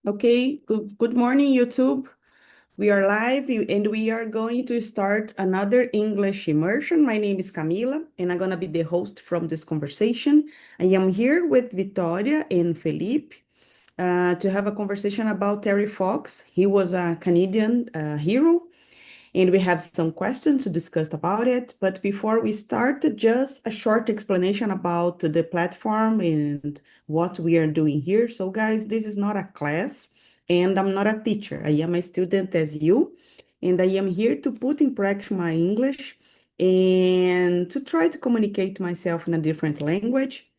Okay, good morning, YouTube. We are live and we are going to start another English immersion. My name is Camila and I'm going to be the host from this conversation. I am here with Victoria and Felipe to have a conversation about Terry Fox. He was a Canadian hero and we have some questions to discuss about it. But before we start, just a short explanation about the platform and what we are doing here. So, guys, this is not a class, and I'm not a teacher. I am a student as you, and I am here to put in practice my English and to try to communicate myself in a different language.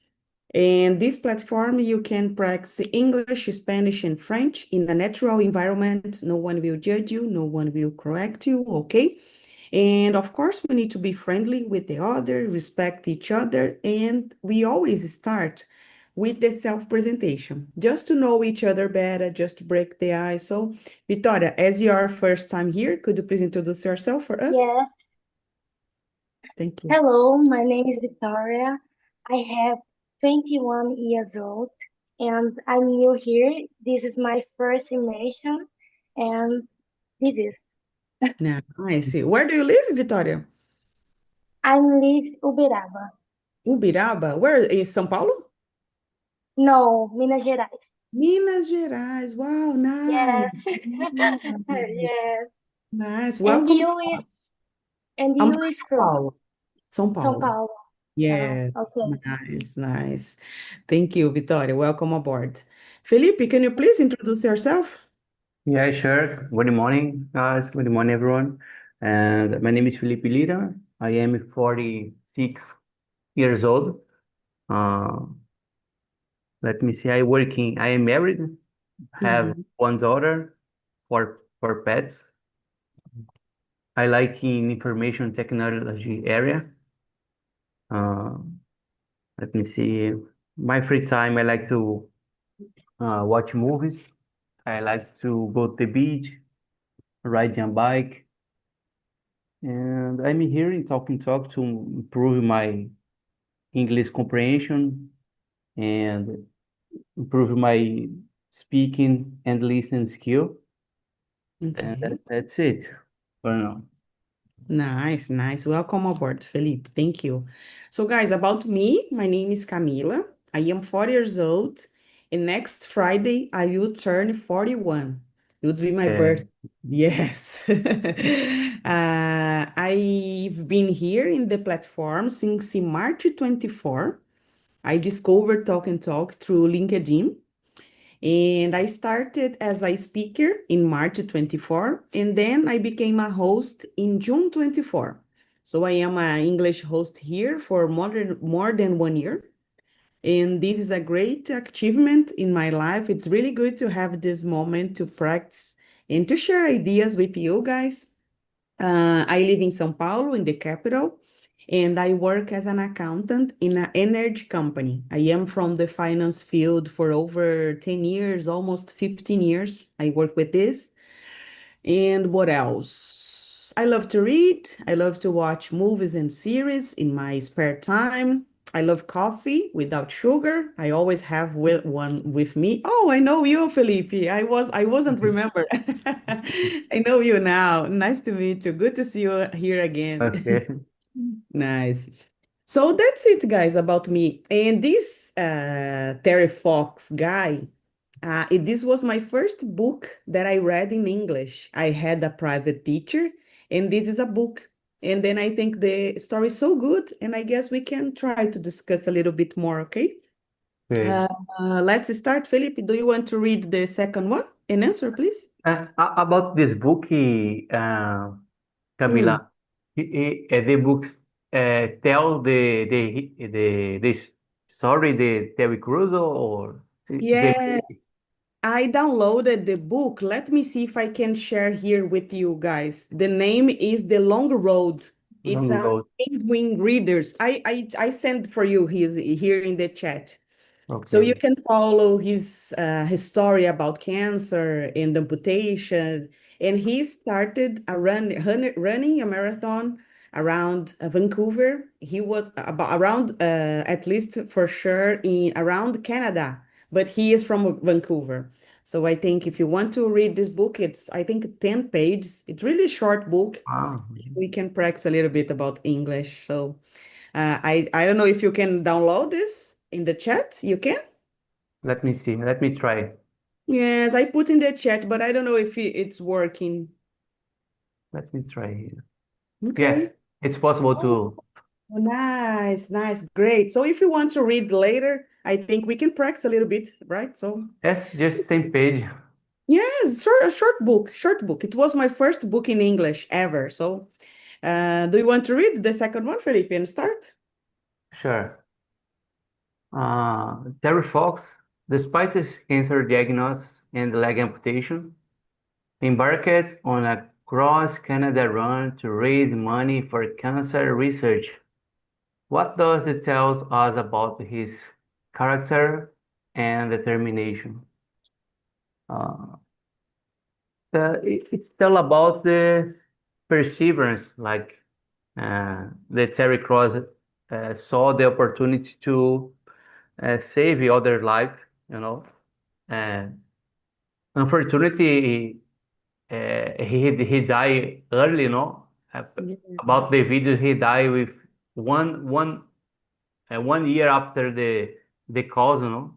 And this platform, you can practice English, Spanish, and French in a natural environment. No one will judge you, no one will correct you, okay? And of course, we need to be friendly with the other, respect each other, and we always start with the self-presentation, just to know each other better, just to break the ice. So, Victoria, as your first time here, could you please introduce yourself for us? Yes, Thank you. hello, my name is Victoria. I have 21 years old and I'm new here. This is my first immersion and this is Nice. Where do you live, Victoria? I'm live Uberaba. Ubiraba? Where is São Paulo? No, Minas Gerais. Minas Gerais. Wow, nice. Yes. Nice. Yes. Nice. And Welcome. you is and I'm you from is São from Paulo. São São Paulo. Paulo. Oh, Yeah. okay. Nice, nice. Thank you, Vitória. Welcome aboard. Felipe, can you please introduce yourself? Yeah, sure. Good morning, guys. Good morning, everyone. And my name is Felipe Lira. I am 46 years old. Uh, Let me see. I am married, have Mhm. one daughter, four pets. I like in information technology area. Uh, Let me see. My free time, I like to watch movies. I like to go to the beach, riding a bike. And I'm here in Talk to improve my English comprehension and improve my speaking and listening skill. And Okay. that's it for now. Nice, nice. Welcome aboard, Felipe. Thank you. So, guys, about me, my name is Camila. I am 40 years old, and next Friday I will turn 41. It would be my Uh, birthday. Yes. I've been here in the platform since March 24. I discovered Talk and Talk through LinkedIn. And I started as a speaker in March 24, and then I became a host in June 24. So I am an English host here for more than 1 year. And this is a great achievement in my life. It's really good to have this moment to practice and to share ideas with you guys. I live in São Paulo, in the capital, and I work as an accountant in an energy company. I am from the finance field for over 10 years, almost 15 years. I work with this. And what else? I love to read. I love to watch movies and series in my spare time. I love coffee without sugar. I always have one with me. Oh, I know you, Felipe. I wasn't remember. I know you now. Nice to meet you. Good to see you here again. okay. Nice. So that's it, guys, about me. And this Terry Fox guy, this was my first book that I read in English. I had a private teacher, and this is a book. And then I think the story is so good, and I guess we can try to discuss a little bit more, okay? Okay. Uh, let's start. Felipe, do you want to read the second one and answer, please? About this book, Mm. Camila, the books tell the story, the Terry Crews, or the Yes, I downloaded the book. Let me see if I can share here with you guys. The name is The Long Road. It's long a road. Penguin Readers. I sent for you his here in the chat. So you Okay. can follow his story about cancer and amputation. And he started running a marathon around Vancouver. He was about around at least for sure in around Canada, but he is from Vancouver. So I think if you want to read this book, it's, I think, 10 pages. It's really short book. Ah, We can practice a little bit about English. So I don't know if you can download this in the chat. You can? let me see. Let me try. Yes, I put in the chat, but I don't know if it's working. Let me try here. Yeah, Okay. it's possible Oh, to. nice, nice, great. So if you want to read later, I think we can practice a little bit, right? So Yes, just 10 page. yes, a short book, short book. It was my first book in English ever. So do you want to read the second one, Felipe, and start? Sure. Terry Fox, despite his cancer diagnosis and leg amputation, embarked on a cross-Canada run to raise money for cancer research. What does it tell us about his character and determination? Uh, it's tell about the perseverance, like the Terry Cross saw the opportunity to save the other life, you know. And unfortunately, he died early, you know. Yeah, About the video, he died with one one 1 year after the cause, you know.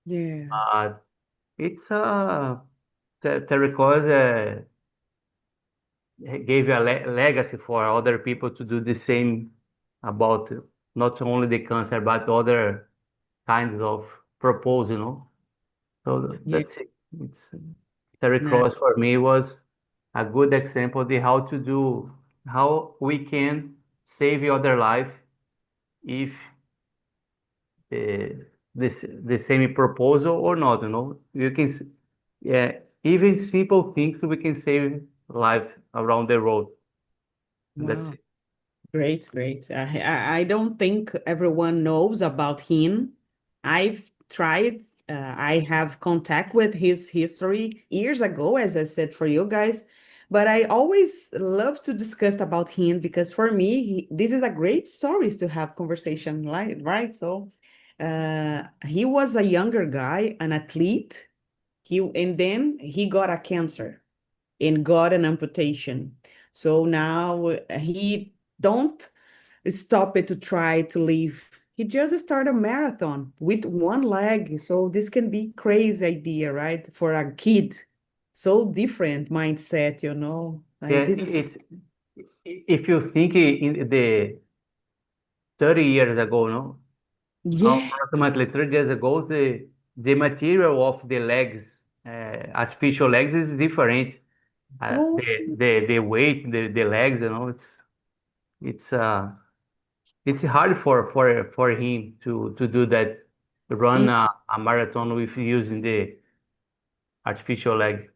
yeah, Uh, it's Terry Cross gave a legacy for other people to do the same about not only the cancer but other kinds of propose, you know. So yeah. that's it. It's Terry Nah, Cross for me was a good example of how we can save other life if the same proposal or not, you know. You can yeah, even simple things we can save life around the road. And that's wow. it. Great, great. I don't think everyone knows about him. I've tried, I have contact with his history years ago, as I said for you guys, but I always love to discuss about him because for me, this is a great stories to have conversation, right? So he was a younger guy, an athlete, and then he got a cancer and got an amputation. So now he don't stop it to try to live. He just started a marathon with one leg. So this can be crazy idea, right? For a kid. So different mindset, you know. Yeah, Like this is if you think in the 30 years ago, no, yeah. approximately 30 years ago, the material of the legs, artificial legs, is different. Oh, The weight, the legs, you know, it's uh it's hard for him to do that, run mm, a marathon with using the artificial leg.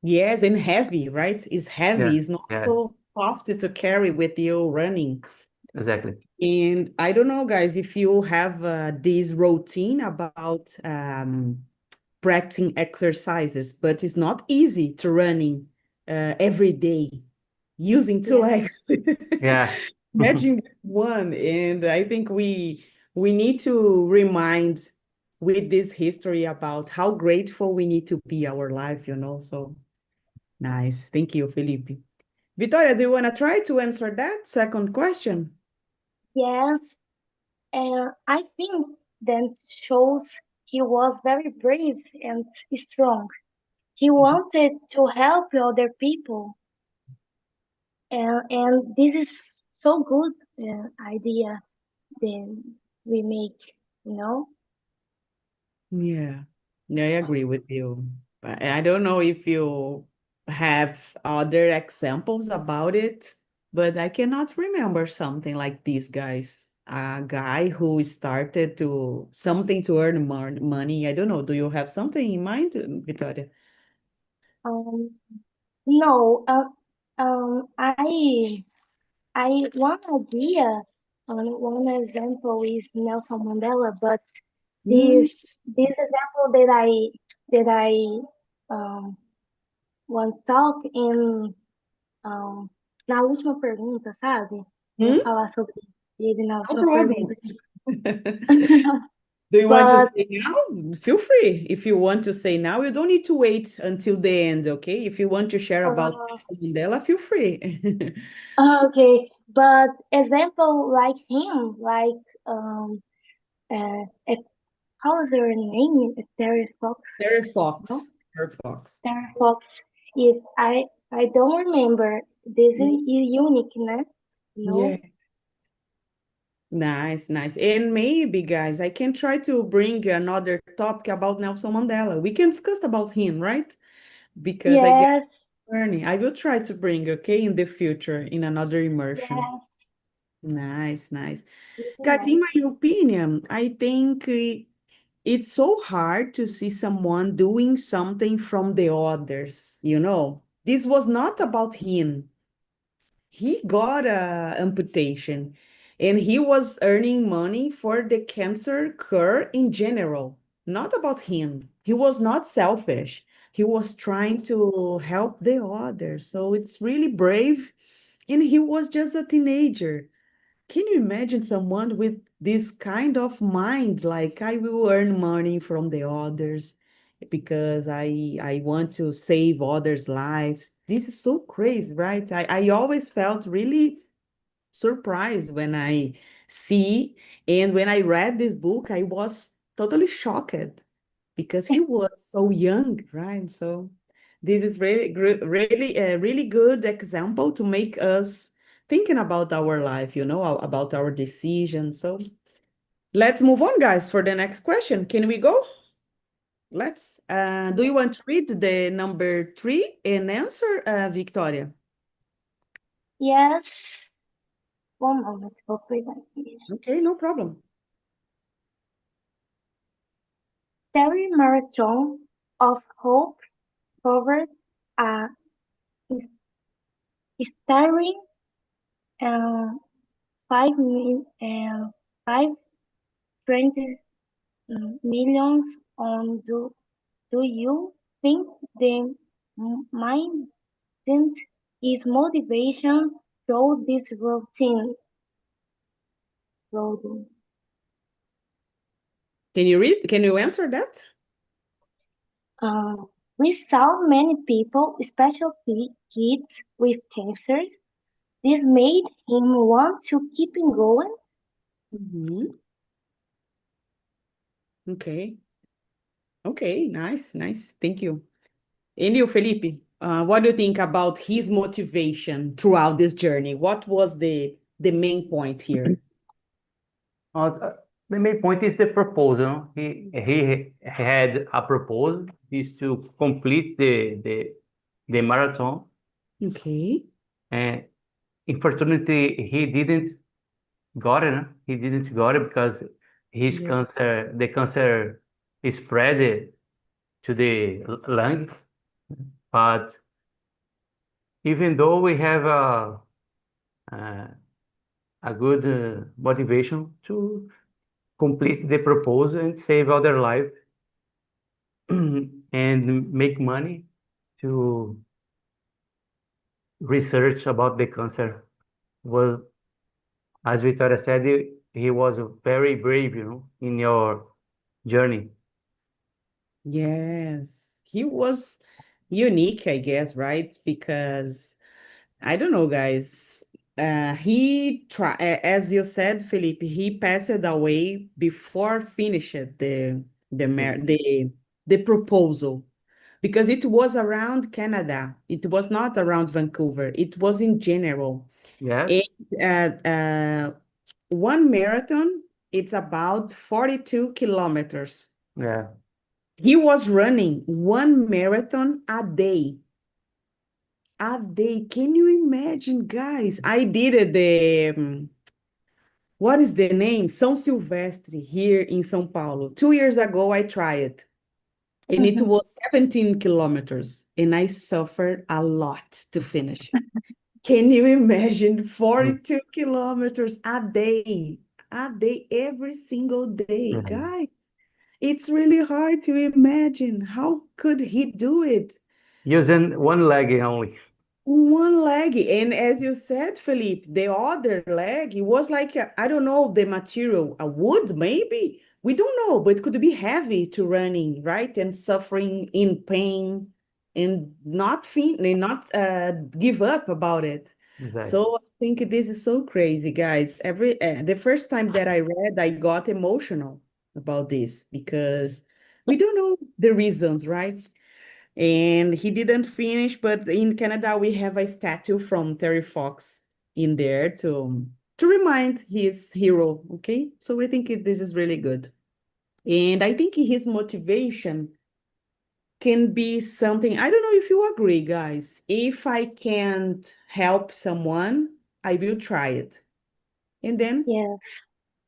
yes, and heavy, right? It's Yeah, heavy. It's not yeah, so soft to carry with you running. exactly. And I don't know, guys, if you have this routine about practicing exercises, but it's not easy to running every day using two Yeah. legs. Yeah. Imagine one, and I think we need to remind with this history about how grateful we need to be our life, you know. So nice. Thank you, Felipe. Victoria, do you want to try to answer that second question? Yes. And I think that shows he was very brave and strong. He wanted to help other people, and this is so good idea that we make, you know. Yeah, yeah, I agree with you. I don't know if you have other examples about it, but I cannot remember something like this, guys. A guy who started to something to earn more money. I don't know. Do you have something in mind, Victoria? Um, no, I one idea, one example is Nelson Mandela, but Mm, this example that I want to talk in um, na última pergunta, sabe? Eu vou mm, falar sobre ele na no última problem. pergunta. Do you want to But say now? Feel free. If you want to say now, you don't need to wait until the end, okay? If you want to share about uh, Nelson Mandela, feel free. okay, but example like him, like uh, uh, how is her name? Terry Fox, Terry no? Fox. Terry Fox. Terry Fox. Is I don't remember. This is unique, né? Yeah. No. Nice, nice. And maybe, guys, I can try to bring another topic about Nelson Mandela. We can discuss about him, right? Because I get Yes. learning. I will try to bring, okay, in the future in another immersion. Yes. Nice, nice. Really Guys, in nice. my opinion, I think it's so hard to see someone doing something from the others, you know? This was not about him. He got a amputation and he was earning money for the cancer cure in general, not about him. He was not selfish. He was trying to help the others. So it's really brave. And he was just a teenager. Can you imagine someone with this kind of mind, like I will earn money from the others because I want to save others' lives? This is so crazy, right? I always felt really surprised when I see and when I read this book, I was totally shocked because he was so young, right? So this is really a really good example to make us thinking about our life, you know, about our decisions. So let's move on, guys, for the next question. Can we go? Let's. Do you want to read the number three and answer, Victoria? Yes. One moment. Hopefully, Okay, no problem. Terry Marathon of Hope covered a staggering uh, 520 millions on. Do you think the mind is motivation through this routine? Can you read? Can you answer that? Uh, we saw many people, especially kids with cancer. This made him want to keep on going. Mhm. Okay. Okay, nice, nice. Thank you. And you, Felipe, what do you think about his motivation throughout this journey? What was the main point here? Uh, the main point is the proposal. He had a proposal is to complete the marathon, Okay. and unfortunately he didn't got it. He didn't got it because his Yeah. cancer, the cancer, spread to the lung. But even though we have a, a good motivation to complete the proposal and save other life and make money to research about the cancer. Well, as Victoria said, he was very brave, in your journey. Yes. He was unique, I guess, right? Because I don't know, guys. He try as you said, Felipe, he passed away before finished the Yeah. mer the proposal because it was around Canada. It was not around Vancouver. It was in general. Yes. And one marathon, it's about 42 kilometers. Yeah. He was running one marathon a day. A day. Can you imagine, guys? I did it what is the name? São Silvestre here in São Paulo. 2 years ago, I tried, and it Mhm. was 17 kilometers, and I suffered a lot to finish. Can you imagine Mm. 42 kilometers a day, every single day? Yeah. Guys, it's really hard to imagine. How could he do it? Using one leg only. One leg. And as you said, Felipe, the other leg, it was like, I don't know, the material, a wood maybe, we don't know, but it could be heavy to running, right? And suffering in pain and not give up about it. Exactly. So I think this is so crazy, guys. The first time that I read, I got emotional about this because we don't know the reasons, right? And he didn't finish, but in Canada we have a statue from Terry Fox in there to remind his hero. Okay, so I think this is really good, and I think his motivation can be something. I don't know if you agree, guys. If I can't help someone, I will try it, and then Yes.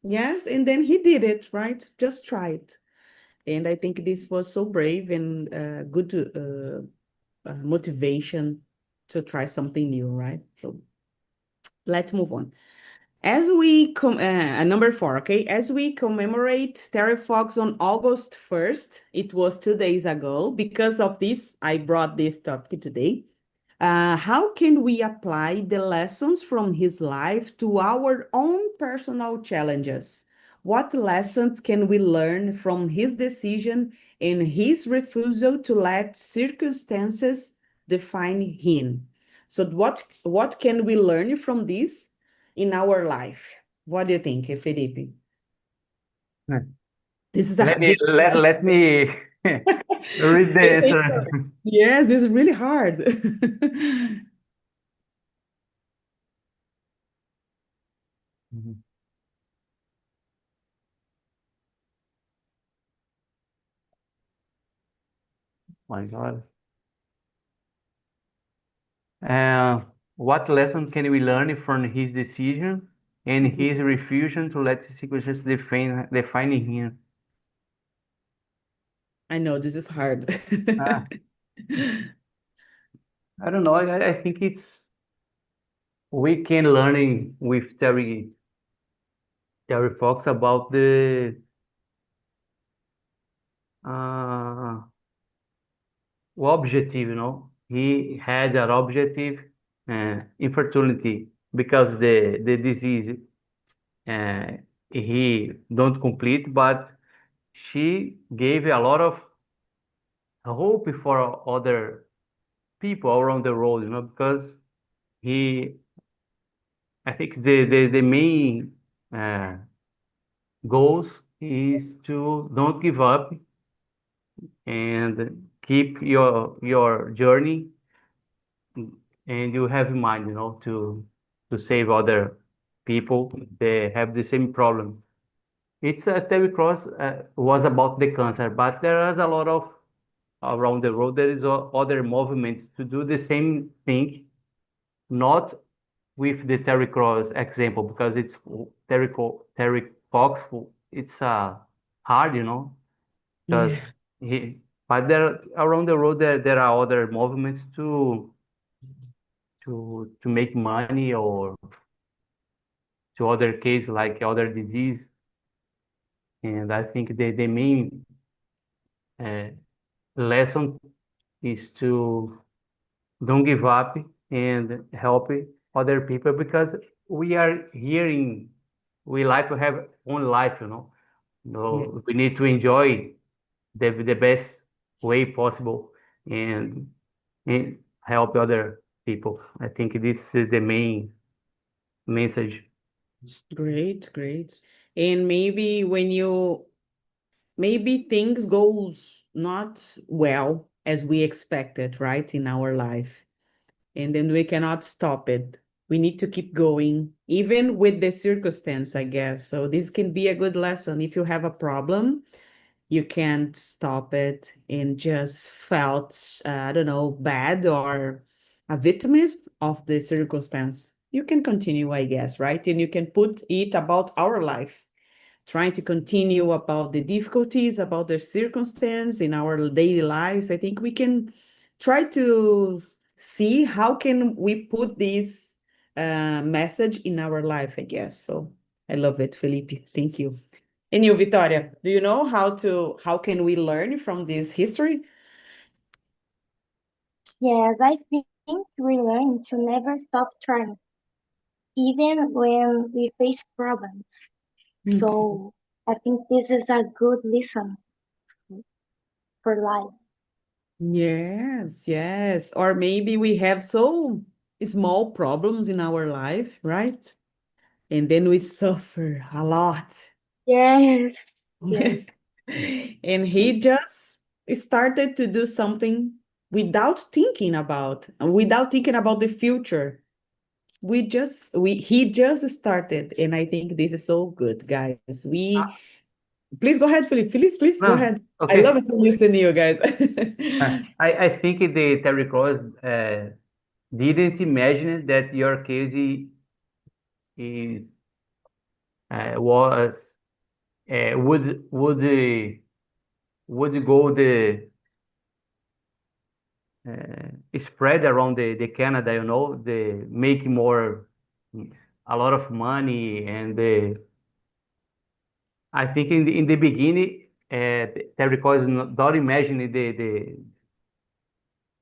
yes, and then he did it, right? Just try it. And I think this was so brave and good to motivation to try something new, right? So let's move on. Number 4, okay? As we commemorate Terry Fox on August 1st, it was 2 days ago. Because of this, I brought this topic today. How can we apply the lessons from his life to our own personal challenges? What lessons can we learn from his decision and his refusal to let circumstances define him? So what can we learn from this in our life? What do you think, Felipe? This is a Let me deep question. let me read the I think answer. so. Yes, this is really hard. Mhm. My God. Uh, what lesson can we learn from his decision and his refusal to let the circumstances define him? I know this is hard. Ah, I don't know. I think it's we can learning with Terry Fox about the uh, objective. He had an objective infertility because the disease uh, he don't complete, but she gave a lot of hope for other people around the world, because he, I think the main uh, goals is to don't give up and keep your journey, and you have in mind, to save other people. They have the same problem. It's Terry Cross was about the cancer, but there is a lot of around the world. There is other movements to do the same thing, not with the Terry Cross example, because it's Terry Fox. It's hard, because Yeah, he. But there around the world there are other movements to make money, or to other case like other disease. And I think the main uh, lesson is to don't give up and help other people, because we are here we like to have own life, yeah, no, we need to enjoy the best way possible, and help other people. I think this is the main message. great, great. And maybe things goes not well as we expected, right, in our life, and then we cannot stop it. We need to keep going, even with the circumstance, I guess. So this can be a good lesson. If you have a problem, you can't stop it and just felt, I don't know, bad or a victimist of the circumstance. You can continue, I guess, right? And you can put it about our life, trying to continue about the difficulties, about the circumstance in our daily lives. I think we can try to see how can we put this message in our life, I guess. So I love it, Felipe. Thank you. And you, Victoria, do you know how can we learn from this history? Yes, I think we learn to never stop trying, even when we face problems. Okay. So I think this is a good lesson for life. Yes, yes. Or maybe we have so small problems in our life, right? And then we suffer a lot. Yes, yes, And he just started to do something without thinking about the future. He just started, and I think this is so good, guys. Please go ahead, Philip. Please go No, ahead. I love okay. it to listen to you guys. I think the Terry Cross didn't imagine that your case is was would go the spread around the Canada, the make more a lot of money and I think in the beginning Terry Cross not imagining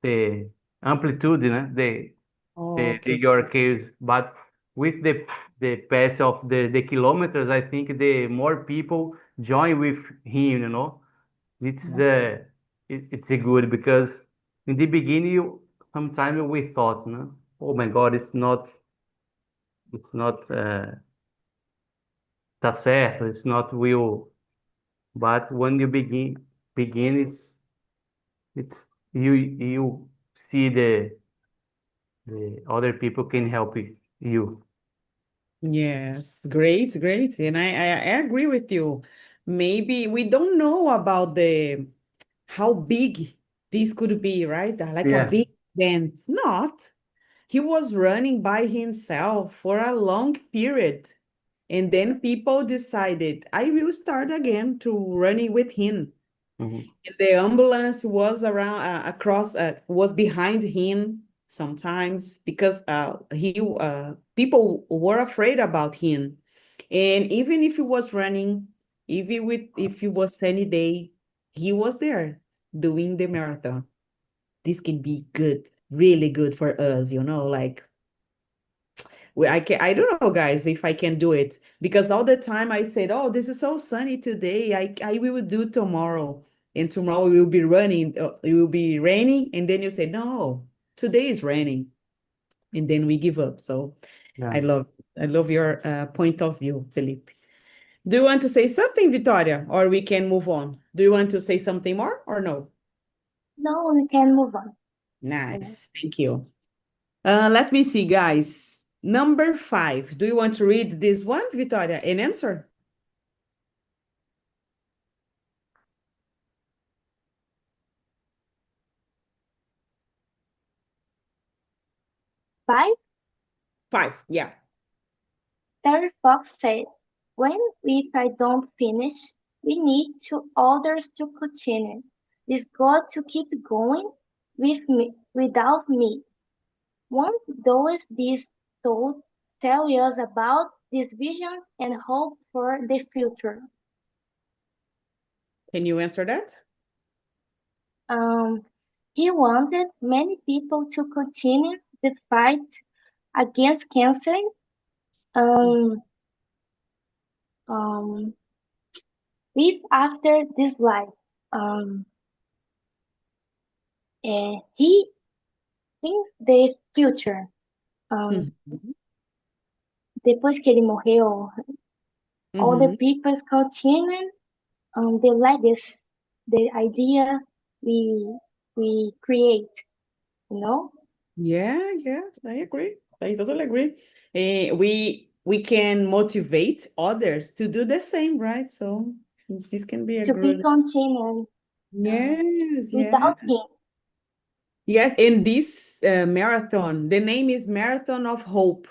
the amplitude, the Okay. your case, but with the pace of the kilometers, I think the more people join with him. It's it's a good because in the beginning sometimes we thought, no, oh my God, it's not tá certo, it's not will, but when you begin it's you see the other people can help you. Yes, great, great. And I agree with you. Maybe we don't know about the how big this could be, right? Like a Yeah. big dance. Not. He was running by himself for a long period. And then people decided, I will start again to running with him. Mhm. And the ambulance was around across was behind him sometimes because he people were afraid about him. And even if he was running, even with if it was sunny day, he was there doing the marathon. This can be good, really good for us, like I don't know, guys, if I can do it because all the time I said, "Oh, this is so sunny today. I will do tomorrow, and tomorrow it will be running. It will be raining." And then you say, "No, today is raining," and then we give up. So Yeah. I love I love your point of view, Felipe. Do you want to say something, Victoria, or we can move on? Do you want to say something more or no? no, we can move on. Yeah. Nice, thank you. Let me see, guys. Number 5. Do you want to read this one, Victoria, and answer? Five, 5, yeah. Terry Fox said, when if I don't finish, we need to others to continue. This got to keep going with me without me. Won't those these thoughts tell us about this vision and hope for the future? Can you answer that? Um, he wanted many people to continue the fight against cancer. Um, um, live after this life. Um, he thinks the future. Mhm. Depois que ele morreu, all the Mhm. people continue the legacy, the idea we we create. You know, Yeah, yeah, I agree. I totally agree. We can motivate others to do the same, right? So this can be a to be good. continued Yes, yeah. without him. Yes, and this marathon, the name is Marathon of Hope.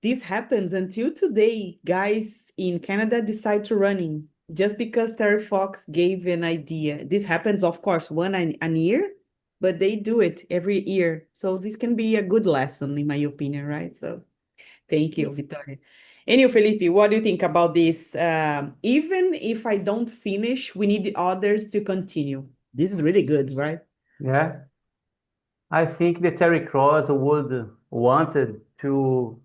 This happens until today. Guys in Canada decide to running just because Terry Fox gave an idea. This happens, of course, one an year, but they do it every year. So this can be a good lesson, in my opinion, right? So thank you, Victoria. And you, Felipe, what do you think about this? Even if I don't finish, we need others to continue. This is really good, right? Yeah. I think the Terry Cross would wanted to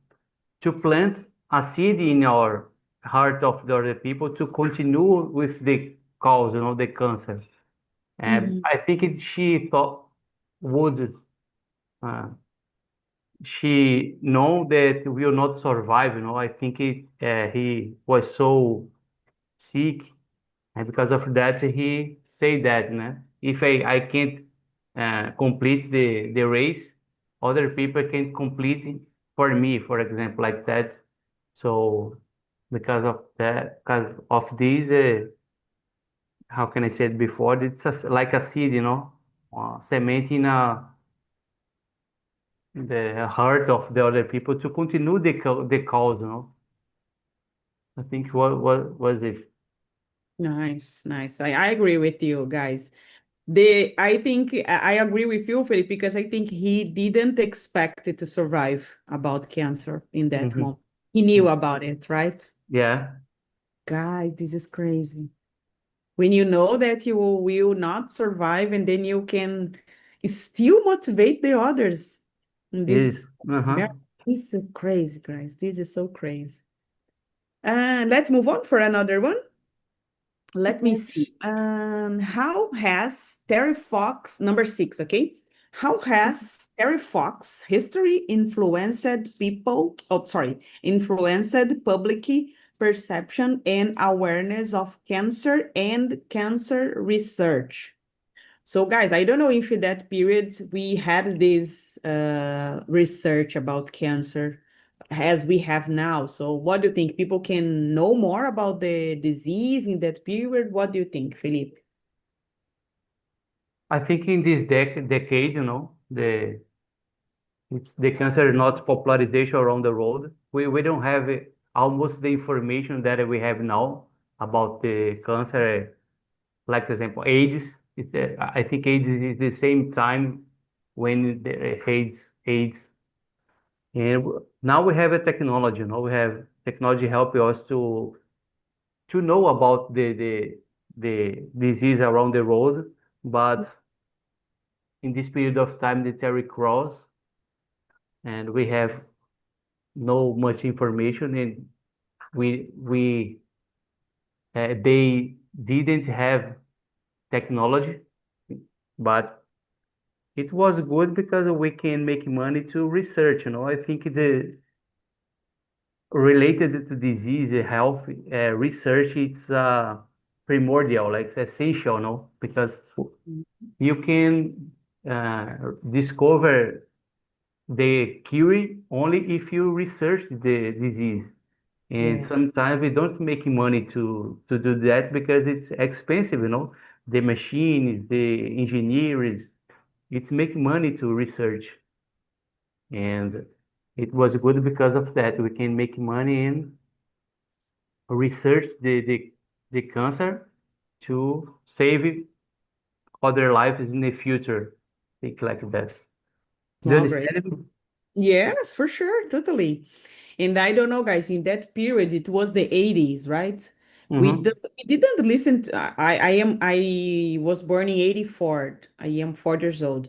plant a seed in our heart of the other people to continue with the cause, the cancer. And I think she thought would she know that will not survive. I think he was so sick, and because of that, he said that, if I can't complete the race, other people can complete it for me, for example, like that. So because of that, because of this, how can I say it before? It's like a seed, cement in the heart of the other people to continue the cause, I think what was it? Nice, nice. I agree with you guys. I think I agree with you, Felipe, because I think he didn't expect it to survive about cancer in that Hmm. moment. He knew about it, right? Yeah, Guys, this is crazy. When you know that you will not survive, and then you can still motivate the others. And it is. this, Uh-huh. yeah, this is crazy, guys. This is so crazy. Let's move on for another one. Let me see. Yes. How has Terry Fox, number 6, okay? How has Terry Fox history influenced people, influenced public perception and awareness of cancer and cancer research? So, guys, I don't know if in that period we had this research about cancer as we have now. So, what do you think? People can know more about the disease in that period? What do you think, Felipe? I think in this decade, the cancer not popularization around the world. We don't have almost the information that we have now about the cancer. Like for example, AIDS. I think AIDS is the same time when the AIDS. And now we have a technology. We have technology helping us to know about the disease around the world. But in this period of time, the Terry Cross, and we have no much information, and we they didn't have technology, but it was good because we can make money to research. I think the related to disease, health, research, it's primordial, like it's essential, no? Because you can discover the cure only if you research the disease. And Yeah, sometimes we don't make money to do that because it's expensive, The machines, the engineers, it's make money to research. And it was good because of that. We can make money and research the cancer to save other lives in the future. Think like that. Do you oh, great. understand me? Yes, for sure, totally. And I don't know, guys, in that period, it was the 80s, right? Mm-hmm. We didn't listen to, I was born in 84. I am 4 years old.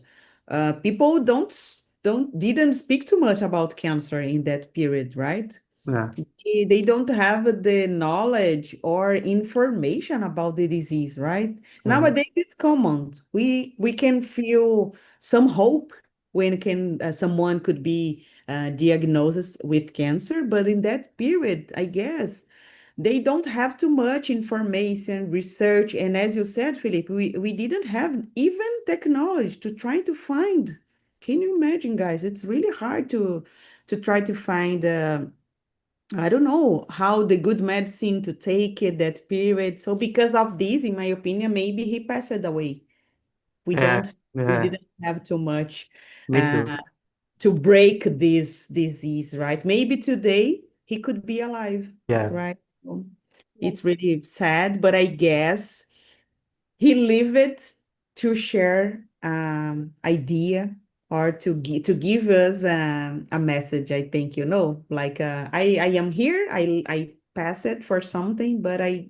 People didn't speak too much about cancer in that period, right? Yeah. They don't have the knowledge or information about the disease, right? Mm-hmm. Nowadays, it's common. We can feel some hope when can someone could be diagnosed with cancer, but in that period, I guess they don't have too much information, research, and as you said, Philip, we didn't have even technology to try to find. Can you imagine, guys? It's really hard to try to find. I don't know how the good medicine to take it that period. So because of this, in my opinion, maybe he passed away. We Yeah. don't, we Yeah. didn't have too much Me too. uh, to break this disease, right? Maybe today he could be alive, Yeah. right? So it's really sad, but I guess he lived it to share idea or to give us a message. I think like I am here. I pass it for something, but I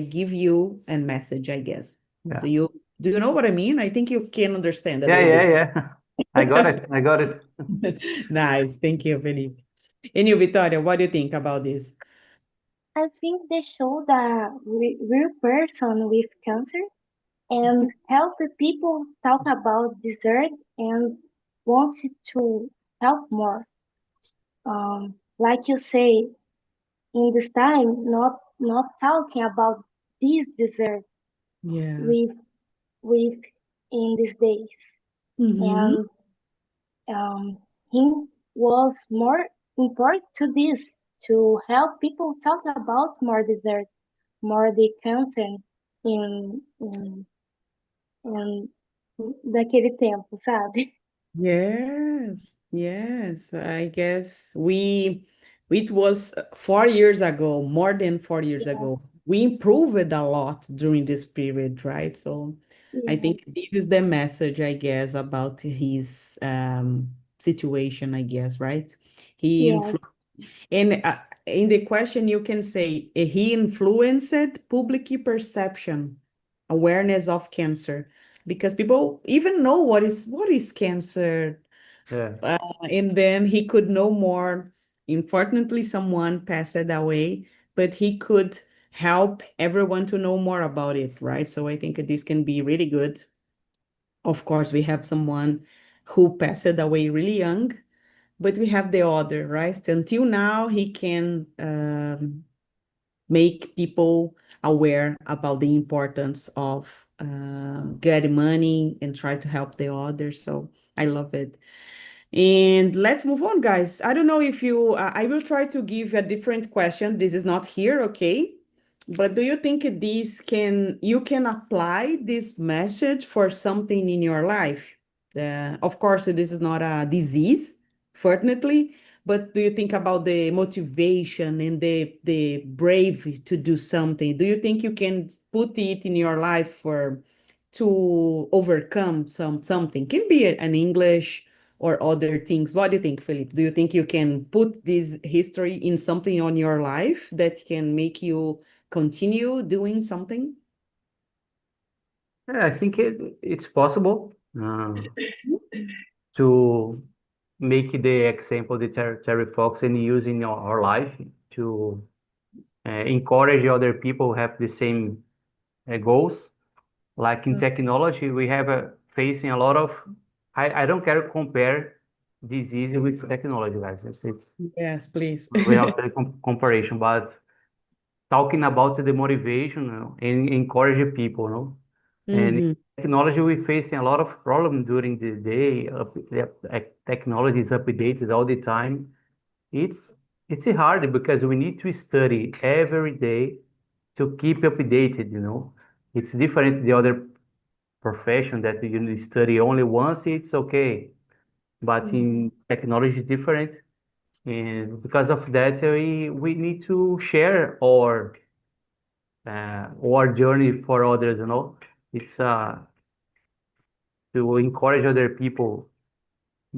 give you a message. I guess. Yeah. Do you know what I mean? I think you can understand a Yeah. little Yeah. bit. Yeah. I got it. I got it. Nice, thank you, Felipe. And you, Victoria, what do you think about this? I think they show the real person with cancer and help people talk about dessert and wants to help more. Like you say, in this time, not talking about this dessert Yeah. with with in these days, Mm-hmm. and he was more important to this to help people talk about more dessert, more the content in daquele tempo, sabe? Yes, yes. I guess it was 4 years ago, more than 4 years Yeah, ago. We improved a lot during this period, right? So I yeah, think this is the message, I guess, about his situation, I guess, right? He yes, influ and in the question, you can say he influenced public perception, awareness of cancer, because people even know what is cancer, Yeah. and then he could know more. Unfortunately, someone passed away, but he could help everyone to know more about it, right? So I think this can be really good. Of course, we have someone who passed away really young, but we have the other, right? Until now, he can make people aware about the importance of getting money and try to help the others. So I love it. And let's move on, guys. I don't know if you, I will try to give a different question. This is not here, okay? But do you think you can apply this message for something in your life? Of course, this is not a disease, fortunately, but do you think about the motivation and the brave to do something? Do you think you can put it in your life to overcome something? Can be an English or other things. What do you think, Felipe? Do you think you can put this history in something on your life that can make you continue doing something? Yeah, I think it's possible to make the example the Terry Fox and use in our life to encourage other people have the same goals. Like in technology, we have facing a lot of. I don't care to compare disease with technology, guys. It's Yes, please. without the comparison, but talking about the motivation, and encourage people, And in Hmm. technology, we're facing a lot of problems during the day. Technology is updated all the time. It's it's hard because we need to study every day to keep updated. It's different the other profession that you study only once, it's okay. But in technology, different. And because of that, we need to share our journey for others. It's to encourage other people.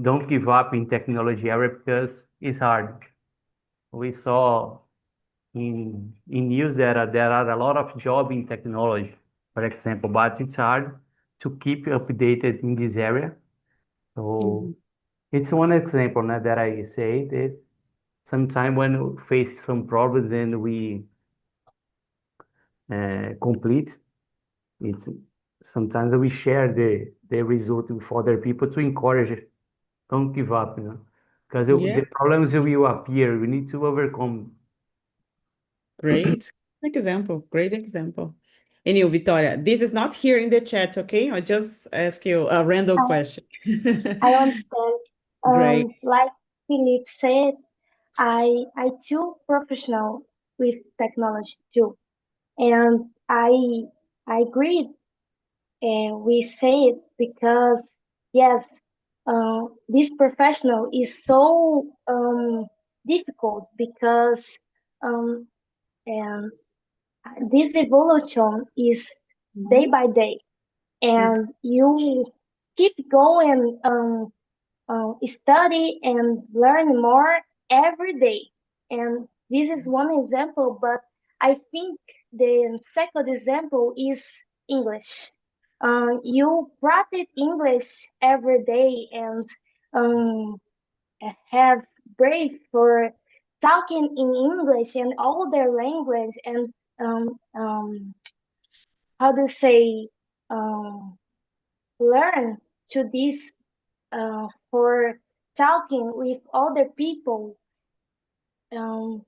Don't give up in technology area because it's hard. We saw in news that there are a lot of job in technology, for example, but it's hard to keep updated in this area. So Mhm. it's one example now that I say that sometime when we face some problems and we complete it, sometimes we share the result with other people to encourage it. Don't give up. Because Yeah, the problems will appear. We need to overcome. great example. Great example. And you, Victoria, this is not here in the chat, okay? I just ask you a random I, question. I understand. Great. Like Philip said, I too professional with technology too, and I agree and we say it because yes, this professional is so difficult because um, and this evolution is day Mhm. by day, Okay. and you keep going study and learn more every day. And this is one example, but I think the second example is English. You practice English every day and um, have brave for talking in English and all their language and um, um, how to say um, learn to this for talking with other people um,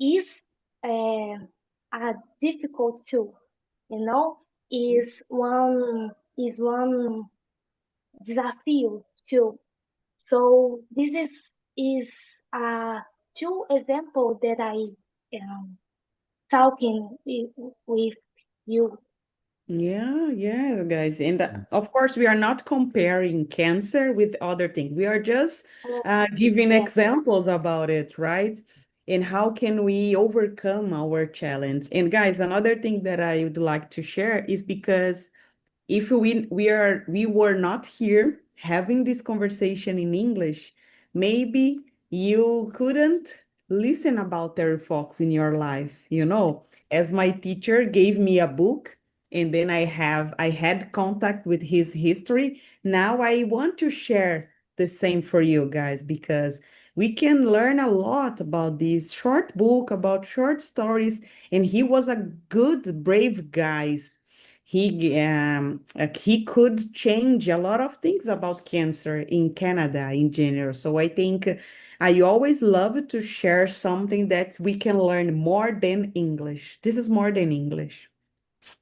is a difficult too. You know, is one desafio too. So this is uh two example that I um talking with you. Yeah, guys. And of course, we are not comparing cancer with other things. We are just Oh, giving yeah, examples about it, right? And how can we overcome our challenge? And guys, another thing that I would like to share is because if we were not here having this conversation in English, maybe you couldn't listen about Terry Fox in your life, as my teacher gave me a book and then I had contact with his history. Now I want to share the same for you guys because we can learn a lot about this short book about short stories, and he was a good brave guy. He could change a lot of things about cancer in Canada in general. So I think I always love to share something that we can learn more than English. This is more than English.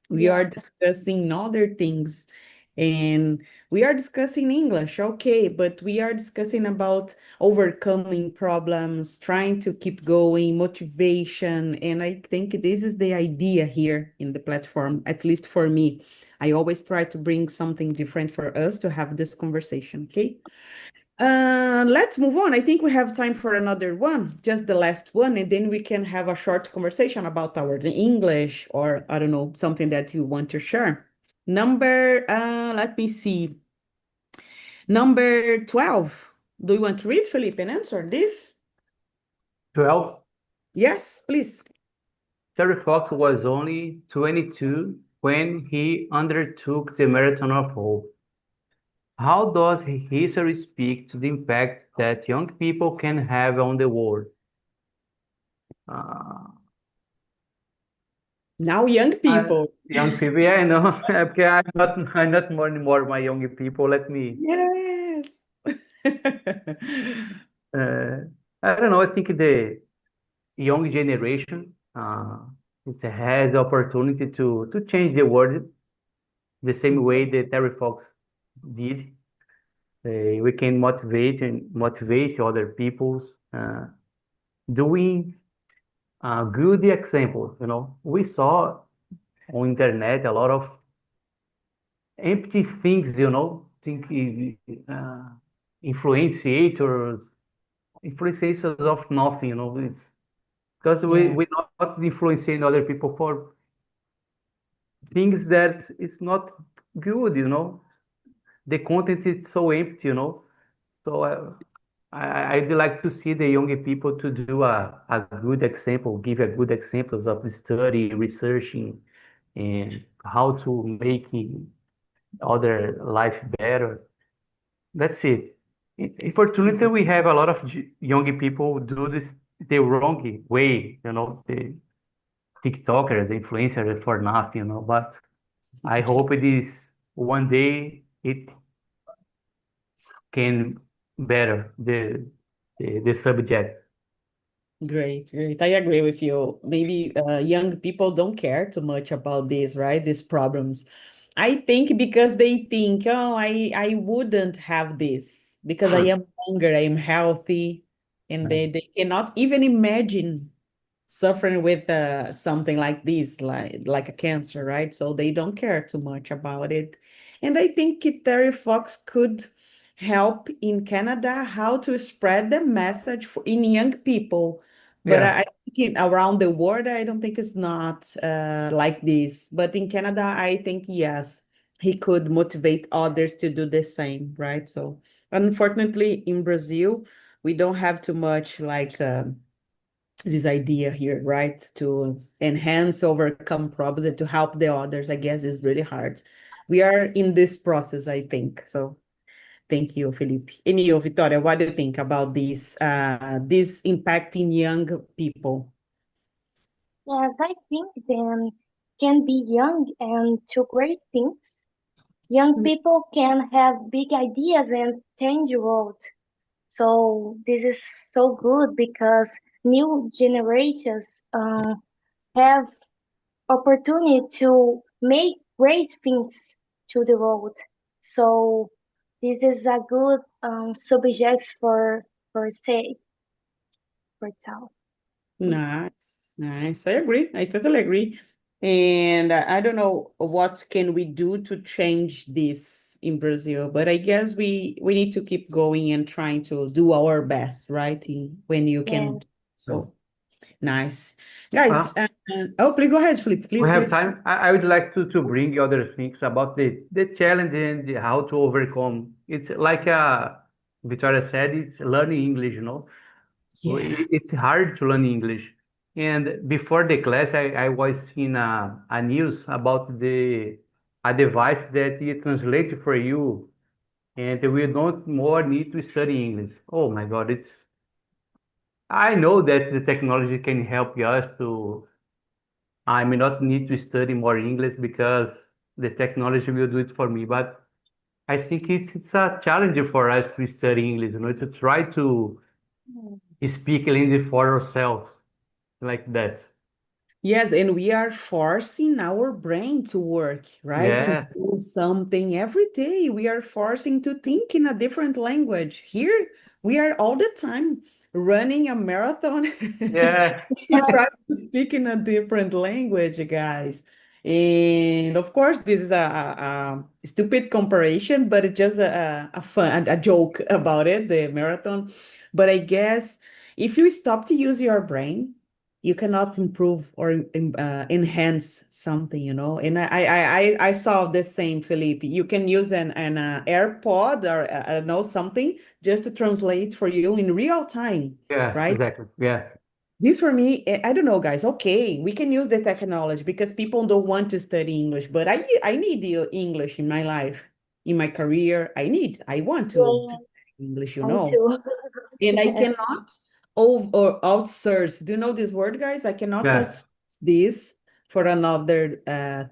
We yeah, are discussing other things, and we are discussing English, okay, but we are discussing about overcoming problems, trying to keep going, motivation. And I think this is the idea here in the platform, at least for me. I always try to bring something different for us to have this conversation, okay? Let's move on. I think we have time for another one, just the last one, and then we can have a short conversation about our English or I don't know, something that you want to share. Let me see. Number 12. Do you want to read, Felipe, and answer this? 12. Yes, please. Terry Fox was only 22 when he undertook the Marathon of Hope. How does history speak to the impact that young people can have on the world? Uh, Now, young people. Young people, yeah, I know. Okay, I'm not more anymore my young people. Let me, Yes. uh, I don't know. I think the young generation, it has the opportunity to change the world the same way that Terry Fox did. We can motivate other people's doing good examples. We saw on internet a lot of empty things. Think influenciators, influencers of nothing. It's because we Yeah, we not influencing other people for things that it's not good. The content is so empty. So I'd like to see the young people to do a good example, give a good examples of study, researching, and how to make other life better. That's it. Unfortunately, we have a lot of young people do this the wrong way, the TikTokers, the influencers for nothing, But I hope it is one day it can better the subject. great, great. I agree with you. Maybe young people don't care too much about this, right? These problems. I think because they think, oh, I wouldn't have this because I am younger, I am healthy, and they cannot even imagine suffering with something like this, like a cancer, right? So they don't care too much about it. And I think Terry Fox could help in Canada how to spread the message in young people. But Yeah. I think around the world, I don't think it's not like this. But in Canada, I think yes, he could motivate others to do the same, right? So unfortunately, in Brazil, we don't have too much like this idea here, right? To enhance, overcome problems, and to help the others, I guess is really hard. We are in this process, I think. So Thank you, Felipe. And you, Victoria, what do you think about this impacting young people? Yes, I think them can be young and do great things. Young people can have big ideas and change the world. So this is so good because new generations have opportunity to make great things to the world. So this is a good subject for say for itself. Nice, nice. I agree. I totally agree. And I don't know what can we do to change this in Brazil, but I guess we need to keep going and trying to do our best, right? When you Yeah. can. So nice, guys. Uh, Oh, please go ahead, Felipe. we Please, have please. time. I would like to bring other things about the challenge and how to overcome. It's like Victoria said, it's learning English, you know. Yeah. It's hard to learn English. And before the class, I was seeing a news about a device that it translates for you, and we don't more need to study English. Oh my God, I know that the technology can help us to. I may not need to study more English because the technology will do it for me. But I think it's a challenge for us to study English, you know, to try to speak English for ourselves like that. Yes, and we are forcing our brain to work, right? To Yeah, do something every day. We are forcing to think in a different language. Here, we are all the time running a marathon yeah, to try to speak in a different language, guys. And of course, this is a stupid comparison, but it's just a fun, a joke about it, the marathon. But I guess if you stop to use your brain, you cannot improve or enhance something, you know. And I saw the same, Felipe. You can use an AirPod or I don't know something just to translate for you in real time, yeah, right? exactly. Yeah, This for me, I don't know, guys. Okay, we can use the technology because people don't want to study English, but I need the English in my life, in my career. I want to Yeah, study English, you I know. too. And I Yes. cannot over or outsource. Do you know this word, guys? I cannot yeah, outsource this for another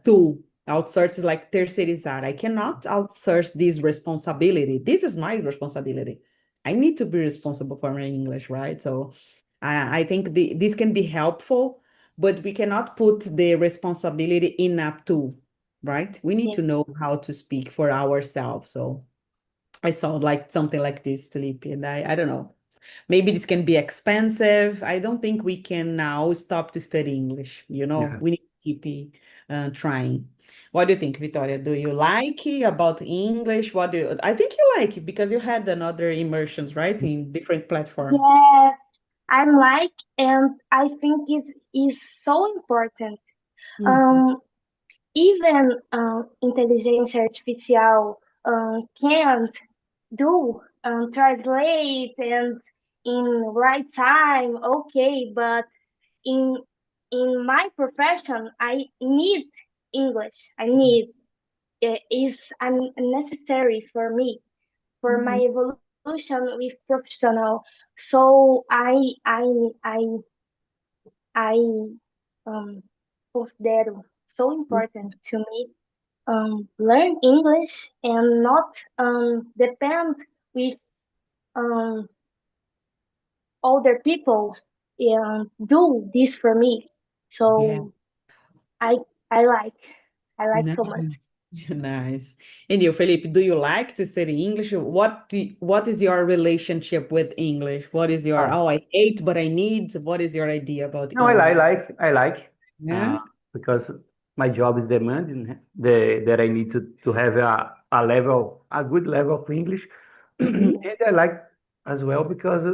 tool. Outsource is like terceirizar. I cannot outsource this responsibility. This is my responsibility. I need to be responsible for my English, right? So I think this can be helpful, but we cannot put the responsibility in a tool, right? We need Yeah. to know how to speak for ourselves. So I saw like something like this, Felipe, and I don't know. Maybe this can be expensive. I don't think we can now stop to study English. You know, yeah. we need to keep trying. What do you think, Victoria? Do you like it about English? What do you, I think you like it because you had another immersions, right, in different platform. Yes, I'm like, and I think it is so important. Mhm. Um, Even intelligence artificial can't do translate and in right time, okay, but in in my profession, I need English. I need it is unnecessary for me for my Mhm. evolution with professional. So I um consider so important to me learn English and not depend with um other people do this for me. Yeah. So I I like so much. Nice. Nice. And you, Felipe, do you like to study English? What is your relationship with English? What is your, Uh, oh, I hate, but I need. What is your idea about no, English? I like, Yeah. uh, because my job is demanding that I need to have a good level of English, and Hmm. I like as well because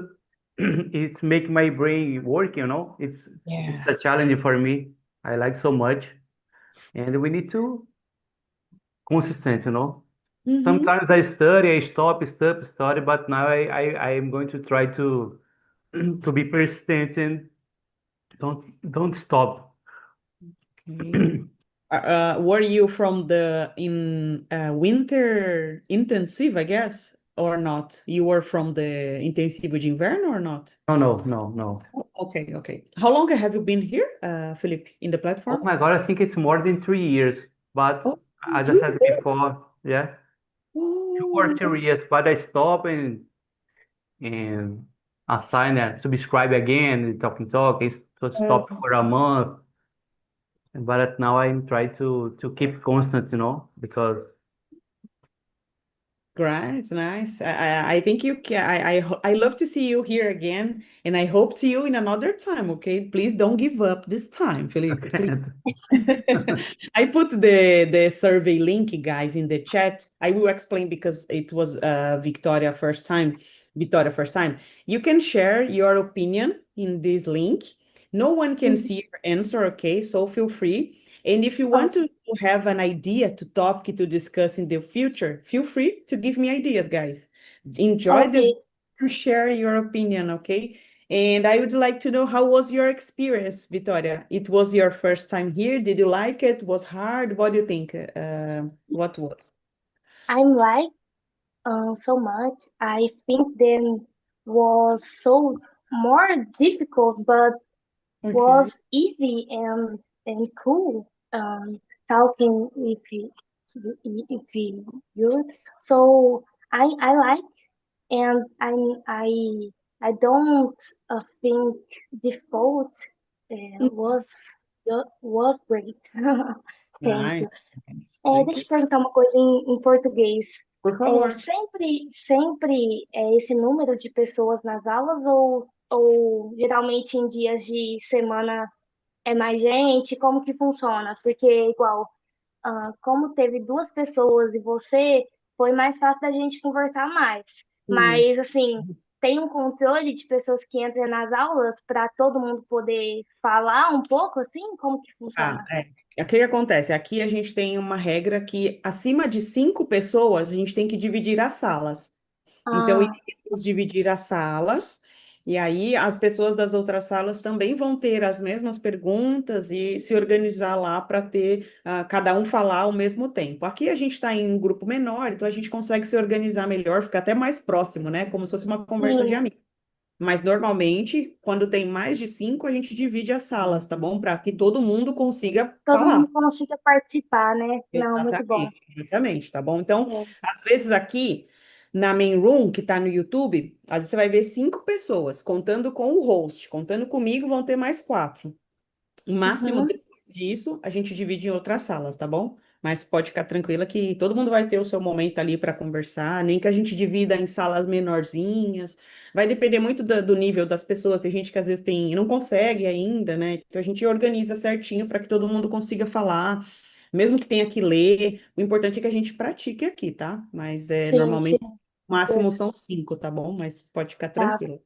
it's make my brain work. You know, it's a Yes. challenge for me. I like so much, and we need to consistent. You know, Hmm. sometimes I study, I stop, study, but now I am going to try to to be persistent and don't stop. Okay. Were you from the in winter intensive, I guess? or not? You were from the intensivo de inverno or not? No. Okay, okay. How long have you been here, Felipe, in the Oh platform? my God, I think it's more than 3 years. But Oh, as I three said years. before, yeah, 2 or 3 years. Oh, But I stopped and assign and subscribe again in Talk. It stopped for a month. But now I'm trying to keep constant, because great, nice. I think you can. I love to see you here again, and I hope to you in another time. Okay, please don't give up this time, Felipe. Please. I put the survey link, guys, in the chat. I will explain because it was Victoria first time. Victoria first time. You can share your opinion in this link. No one can see your answer, okay? So feel free. And if you want to have an idea to topic to discuss in the future, feel free to give me ideas, guys. Enjoy this Okay. to share your opinion, okay? And I would like to know how was your experience, Victoria? It was your first time here. Did you like it? Was hard? What do you think? What was? I'm like so much. I think then was so more difficult, but Okay. was easy and cool. Talking with you. So I like and I don't think default was great. Thank Nice. you. Nice. Thank Deixa you. eu perguntar uma coisa em português. Por favor. Sempre é esse número de pessoas nas aulas ou geralmente em dias de semana é mais gente? Como que funciona? Porque igual, como teve duas pessoas e você, foi mais fácil da gente conversar mais. Isso. Mas assim, tem um controle de pessoas que entram nas aulas para todo mundo poder falar um pouco assim? Como que Ah, funciona? é. O que acontece? Aqui a gente tem uma regra que acima de 5 pessoas a gente tem que dividir as salas. Então, Ah, iríamos dividir as salas, e aí as pessoas das outras salas também vão ter as mesmas perguntas e se organizar lá para ter cada um falar ao mesmo tempo. Aqui a gente está em um grupo menor, então a gente consegue se organizar melhor, fica até mais próximo, né? Como se fosse uma conversa de sim. amigos. Mas normalmente, quando tem mais de 5, a gente divide as salas, tá bom? Para que todo mundo consiga Todo mundo falar. consiga participar, né? Não, muito bom. Exatamente, exatamente, tá bom? Então, É. às vezes aqui na main room, que tá no YouTube, às vezes você vai ver 5 pessoas, contando com o host, contando comigo, vão ter mais 4. O máximo Uhum. depois disso, a gente divide em outras salas, tá bom? Mas pode ficar tranquila que todo mundo vai ter o seu momento ali para conversar, nem que a gente divida em salas menorzinhas. Vai depender muito do nível das pessoas. Tem gente que às vezes não consegue ainda, né? Então a gente organiza certinho para que todo mundo consiga falar, mesmo que tenha que ler. O importante é que a gente pratique aqui, tá? Mas Sim, sim. normalmente o máximo são 5, tá bom? Mas pode ficar Tá. tranquilo.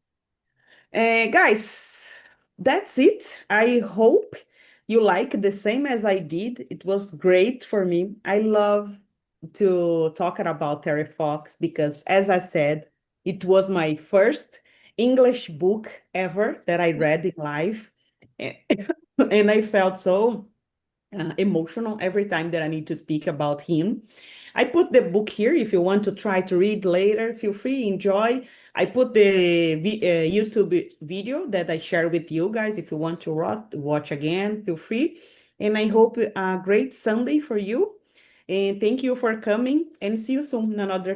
Guys, that's it. I hope you like the same as I did. It was great for me. I love to talk about Terry Fox because, as I said, it was my first English book ever that I read in life. And I felt so emotional every time that I need to speak about him. I put the book here. If you want to try to read later, feel free, enjoy. I put the YouTube video that I share with you guys. If you want to watch again, feel free. And I hope a great Sunday for you. And thank you for coming and see you soon in another